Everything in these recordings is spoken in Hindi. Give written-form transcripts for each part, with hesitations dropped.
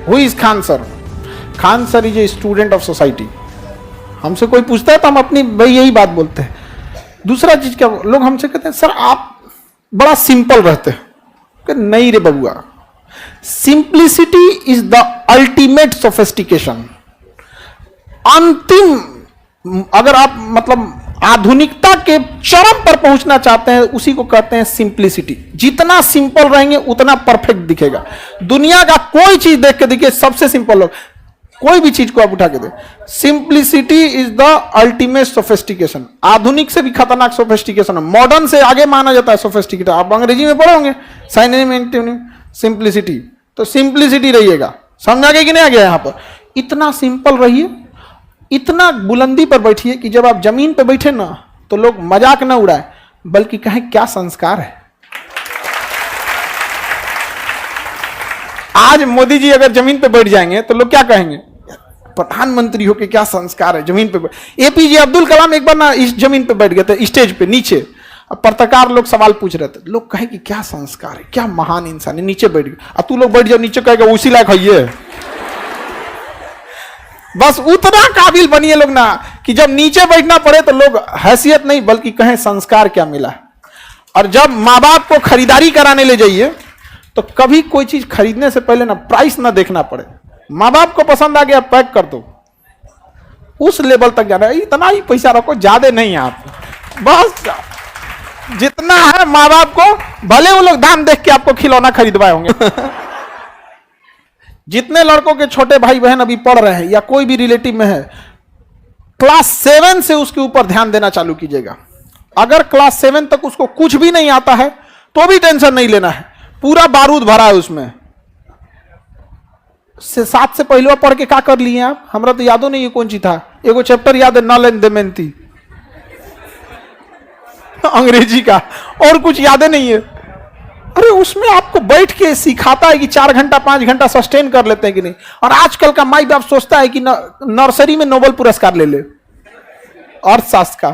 Who is Khan sir? Khan sir is a student of society. हमसे कोई पूछता है तो हम अपनी भाई यही बात बोलते हैं। दूसरा चीज क्या, लोग हमसे कहते हैं सर आप बड़ा सिंपल रहते हैं। नहीं रे बबुआ, simplicity is the ultimate sophistication. अंतिम, अगर आप मतलब आधुनिकता के चरम पर पहुंचना चाहते हैं, उसी को कहते हैं सिंप्लिसिटी। जितना सिंपल रहेंगे उतना परफेक्ट दिखेगा। दुनिया का कोई चीज देख के देखिए, सबसे सिंपल लोग, कोई भी चीज को आप उठा के दे, simplicity is the ultimate sophistication. आधुनिक से भी खतरनाक सोफिस्टिकेशन है, मॉडर्न से आगे माना जाता है सोफिस्टिकेट। आप अंग्रेजी में पढ़ोगे साइनिम, सिंप्लिसिटी, तो सिंप्लिसिटी रहिएगा। समझा गया कि नहीं आ गया? यहां पर इतना सिंपल रहिए, इतना बुलंदी पर बैठिए कि जब आप जमीन पर बैठे ना तो लोग मजाक ना उड़ाए, बल्कि कहें क्या संस्कार है। आज मोदी जी अगर जमीन पे बैठ जाएंगे तो लोग क्या कहेंगे? प्रधानमंत्री होके क्या संस्कार है, जमीन पे बैठ। एपीजे अब्दुल कलाम एक बार ना इस जमीन पे बैठ गए थे, स्टेज पे नीचे। अब पत्रकार लोग सवाल पूछ रहे थे, लोग कहे कि क्या संस्कार है, क्या महान इंसान है, नीचे बैठ गए। अब तू लोग बैठ जाओ नीचे, कहेगा उसी लायक है ये। बस उतना काबिल बनिए लोग ना कि जब नीचे बैठना पड़े तो लोग हैसियत नहीं बल्कि कहें संस्कार क्या मिला। और जब माँ बाप को खरीदारी कराने ले जाइए तो कभी कोई चीज खरीदने से पहले ना प्राइस ना देखना पड़े। माँ बाप को पसंद आ गया पैक कर दो, उस लेवल तक जाना है। इतना ही पैसा रखो, ज्यादा नहीं आप, बस जितना है माँ बाप को, भले वो लोग दाम देख के आपको खिलौना खरीदवाए होंगे। जितने लड़कों के छोटे भाई बहन अभी पढ़ रहे हैं या कोई भी रिलेटिव में है, क्लास 7 से उसके ऊपर ध्यान देना चालू कीजिएगा। अगर क्लास 7 तक उसको कुछ भी नहीं आता है तो भी टेंशन नहीं लेना है, पूरा बारूद भरा है उसमें। 7 से पहले पढ़ के क्या कर लिए आप? हमरा तो यादो नहीं है कौन सी था, एगो चैप्टर याद है, नल एंड दमयंती अंग्रेजी का, और कुछ याद नहीं है। अरे उसमें आपको बैठ के सिखाता है कि 4 घंटा 5 घंटा सस्टेन कर लेते हैं कि नहीं। और आजकल का माई बाप सोचता है कि नर्सरी में नोबेल पुरस्कार ले ले अर्थशास्त्र का।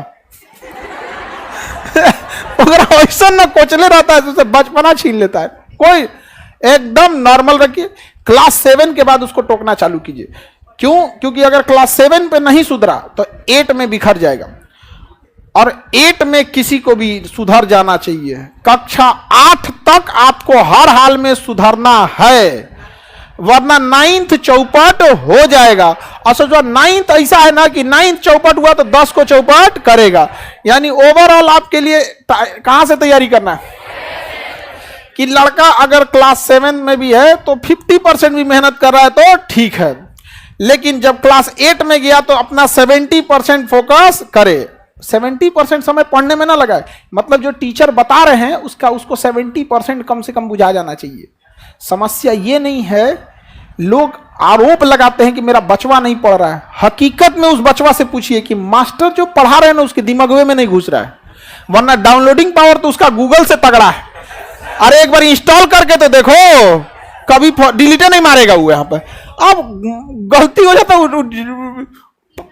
अगर ऐसा ना कोचले रहता है तो उसे बचपना छीन लेता है। कोई एकदम नॉर्मल रखिए, क्लास 7 के बाद उसको टोकना चालू कीजिए। क्यों? क्योंकि अगर क्लास 7 पे नहीं सुधरा तो 8 में बिखर जाएगा, और 8 में किसी को भी सुधर जाना चाहिए। कक्षा 8 तक आपको हर हाल में सुधरना है, वरना 9th चौपट हो जाएगा। और सोचो 9th ऐसा है ना कि 9th चौपट हुआ तो 10 को चौपट करेगा। यानी ओवरऑल आपके लिए कहां से तैयारी करना है कि लड़का अगर क्लास 7 में भी है तो 50% भी मेहनत कर रहा है तो ठीक है, लेकिन जब क्लास 8 में गया तो अपना 70% फोकस करे। 70% समय पढ़ने में ना लगाए, मतलब जो टीचर बता रहे हैं उसको 70% कम से कम बुझा जाना चाहिए। समस्या ये नहीं है, लोग आरोप लगाते हैं कि मेरा बचवा नहीं पढ़ रहा है। हकीकत में उस बचवा से पूछिए कि मास्टर जो पढ़ा रहे हैं ना उसके दिमाग में नहीं घुस रहा है, वरना डाउनलोडिंग पावर तो उसका गूगल से तगड़ा है। अरे एक बार इंस्टॉल करके तो देखो, कभी डिलीट नहीं मारेगा वो। यहाँ पर अब गलती हो जाता है,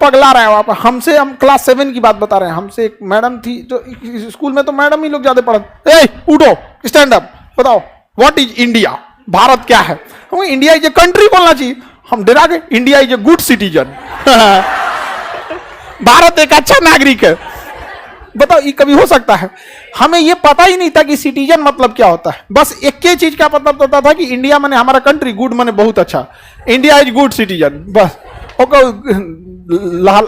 पगला रहा है वहां पर। हम क्लास 7 की बात बता रहे हैं। हमसे एक मैडम थी जो स्कूल में तो मैडम ही लोग ज्यादा पढ़ते, ए उठो स्टैंड अप, बताओ व्हाट इज इंडिया, भारत क्या है? हम इंडिया इज ए कंट्री बोलना चाहिए, हम डरा गए। India is a good citizen. Bharat एक अच्छा नागरिक है। बताओ ये कभी हो सकता है? हमें ये पता ही नहीं था कि सिटीजन मतलब क्या होता है। बस एक ही चीज का पता था कि इंडिया माने हमारा कंट्री, गुड माने बहुत अच्छा, इंडिया इज गुड सिटीजन। बस लाल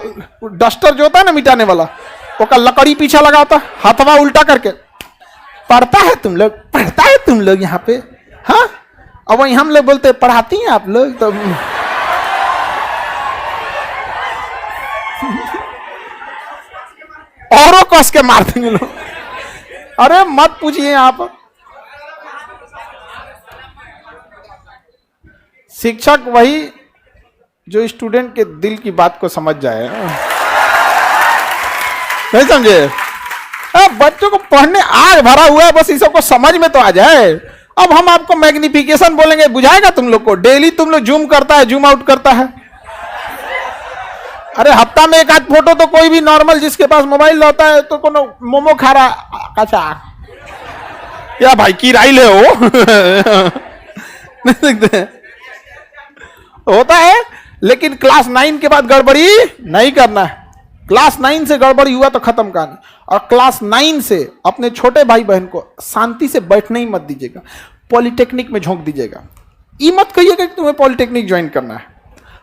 डस्टर जो होता है ना मिटाने वाला, वो लकड़ी पीछे लगा होता, हाथवा उल्टा करके पढ़ता है तुम लोग यहाँ पे, हाँ? और वही हम लोग बोलते पढ़ाती हैं आप लोग, तो औरों कस के मार देंगे लोग। अरे मत पूछिए आप। शिक्षक वही जो स्टूडेंट के दिल की बात को समझ जाए, नहीं समझे? बच्चों को पढ़ने आग भरा हुआ है, बस इस सबको समझ में तो आ जाए। अब हम आपको मैग्निफिकेशन बोलेंगे, बुझाएगा तुम लोग को? डेली तुम लोग जूम करता है, जूम आउट करता है। अरे हफ्ता में एक आध फोटो तो कोई भी नॉर्मल जिसके पास मोबाइल रहता है तो कोनो मोमो खा रहा, अच्छा या भाई की राई ले हो। नहीं देखते, होता है, लेकिन क्लास 9 के बाद गड़बड़ी नहीं करना है। क्लास 9 से गड़बड़ी हुआ तो खत्म कहानी। और क्लास 9 से अपने छोटे भाई बहन को शांति से बैठने ही मत दीजिएगा, पॉलिटेक्निक में झोंक दीजिएगा। ये मत कहिएगा कि तुम्हें पॉलिटेक्निक ज्वाइन करना है।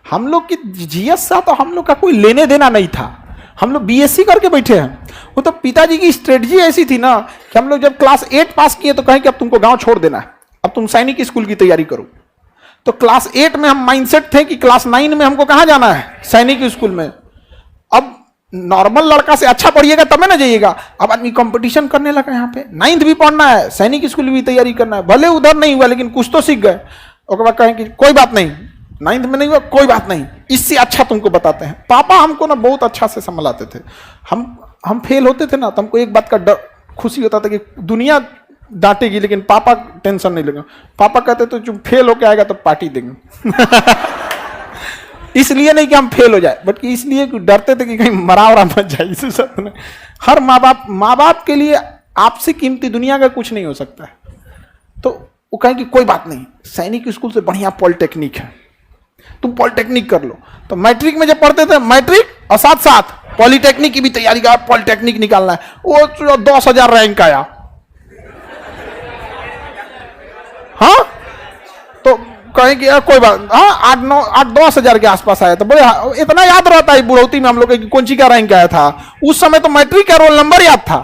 हम लोग की जीएस सा तो हम लोग का कोई लेने देना नहीं था, हम लोग बीएससी करके बैठे हैं। वो तो पिताजी की स्ट्रेटजी ऐसी थी ना कि हम लोग जब क्लास 8 पास किए तो कहें कि अब तुमको गांव छोड़ देना है, अब तुम सैनिक स्कूल की तैयारी करो। तो क्लास 8 में हम माइंडसेट थे कि क्लास 9 में हमको कहां जाना है, सैनिक स्कूल में। अब नॉर्मल लड़का से अच्छा पढ़िएगा तब ना जाइएगा। अब आदमी कंपटीशन करने लगा, यहाँ पे 9th भी पढ़ना है, सैनिक स्कूल भी तैयारी करना है। भले उधर नहीं हुआ लेकिन कुछ तो सीख गए। उसके बाद कहें कि कोई बात नहीं, 9th में नहीं हुआ कोई बात नहीं, इससे अच्छा तुमको बताते हैं। पापा हमको ना बहुत अच्छा से संभलाते थे। हम फेल होते थे ना तो हमको एक बात का डर खुशी होता था कि दुनिया डांटेगी लेकिन पापा टेंशन नहीं लेगा। पापा कहते तो जो फेल होके आएगा तो पार्टी देंगे। इसलिए नहीं कि हम फेल हो जाए, बल्कि इसलिए कि डरते थे कि कहीं मरा वरा मत जाए। इस सब ने हर माँ बाप के लिए आपसे कीमती दुनिया का कुछ नहीं हो सकता है। तो वो कहें कि कोई बात नहीं, सैनिक स्कूल से बढ़िया पॉलिटेक्निक है, तुम पॉलिटेक्निक कर लो। तो मैट्रिक में जब पढ़ते थे, मैट्रिक और साथ साथ पॉलिटेक्निक की भी तैयारी कर, पॉलिटेक्निक निकालना है। वो 10,000 रैंक आया। हाँ तो कहें कि कोई बात, हाँ 8-10,000 के आसपास आया। तो बोले इतना याद रहता है बुढ़ौती में हम लोग कौन सी का रैंक आया था। उस समय तो मैट्रिक का रोल नंबर याद था।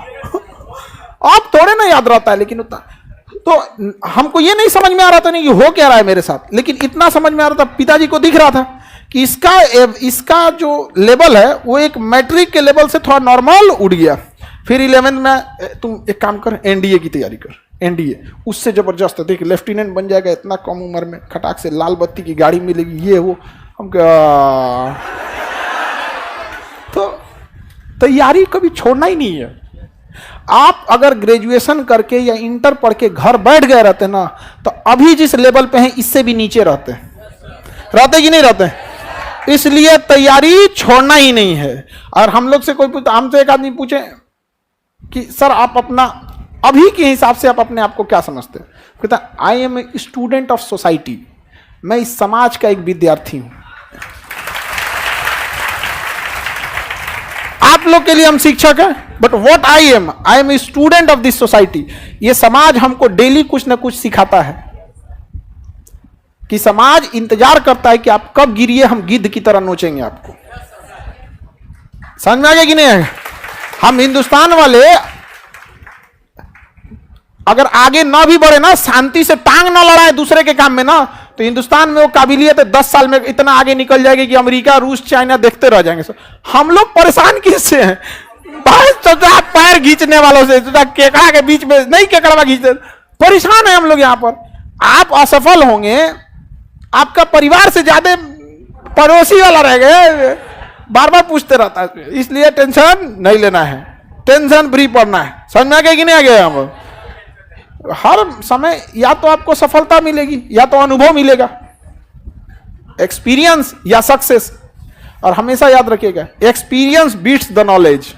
अब थोड़े ना याद रहता है, लेकिन उतना तो हमको ये नहीं समझ में आ रहा था नहीं कि हो क्या रहा है मेरे साथ, लेकिन इतना समझ में आ रहा था, पिताजी को दिख रहा था कि इसका जो लेवल है वो एक मैट्रिक के लेवल से थोड़ा नॉर्मल उड़ गया। फिर 11th में तुम एक काम कर, एनडीए की तैयारी कर, एनडीए उससे जबरदस्त है, देख लेफ्टिनेंट बन जाएगा इतना कम उम्र में, खटाक से लाल बत्ती की गाड़ी मिलेगी, ये वो। हम तो तैयारी कभी छोड़ना ही नहीं है। आप अगर ग्रेजुएशन करके या इंटर पढ़ के घर बैठ गए रहते ना, तो अभी जिस लेवल पे हैं इससे भी नीचे रहते कि नहीं रहते। इसलिए तैयारी छोड़ना ही नहीं है। और हम लोग से कोई पूछता, हमसे एक आदमी पूछे कि सर आप अपना अभी के हिसाब से आप अपने आप को क्या समझते हैं, कहता I am a student of society, मैं इस समाज का एक विद्यार्थी हूं। आप लोग के लिए हम शिक्षक हैं, but what I am a student of this society. ये समाज हमको डेली कुछ ना कुछ सिखाता है कि समाज इंतजार करता है कि आप कब गिरिए, हम गिद्ध की तरह नोचेंगे आपको। समझ में आ गया कि नहीं आएगा। हम हिंदुस्तान वाले अगर आगे ना भी बढ़े ना, शांति से टांग ना लड़ाए दूसरे के काम में ना, तो हिंदुस्तान में वो काबिलियत है 10 साल में इतना आगे निकल जाएगी कि अमेरिका, रूस, चाइना देखते रह जाएंगे। हम लोग परेशान किससे हैं? पैर खींचने वालों से, केकड़ा के बीच में नहीं, केकड़ा खींचते, परेशान है हम लोग यहाँ पर। आप असफल होंगे, आपका परिवार से ज्यादा पड़ोसी वाला रह गए, बार बार पूछते रहता है। इसलिए टेंशन नहीं लेना है, टेंशन फ्री पढ़ना है। समझ में आ गया कि नहीं आ गया? हम हर समय या तो आपको सफलता मिलेगी या तो अनुभव मिलेगा, एक्सपीरियंस या सक्सेस। और हमेशा याद रखिएगा, एक्सपीरियंस बीट्स द नॉलेज।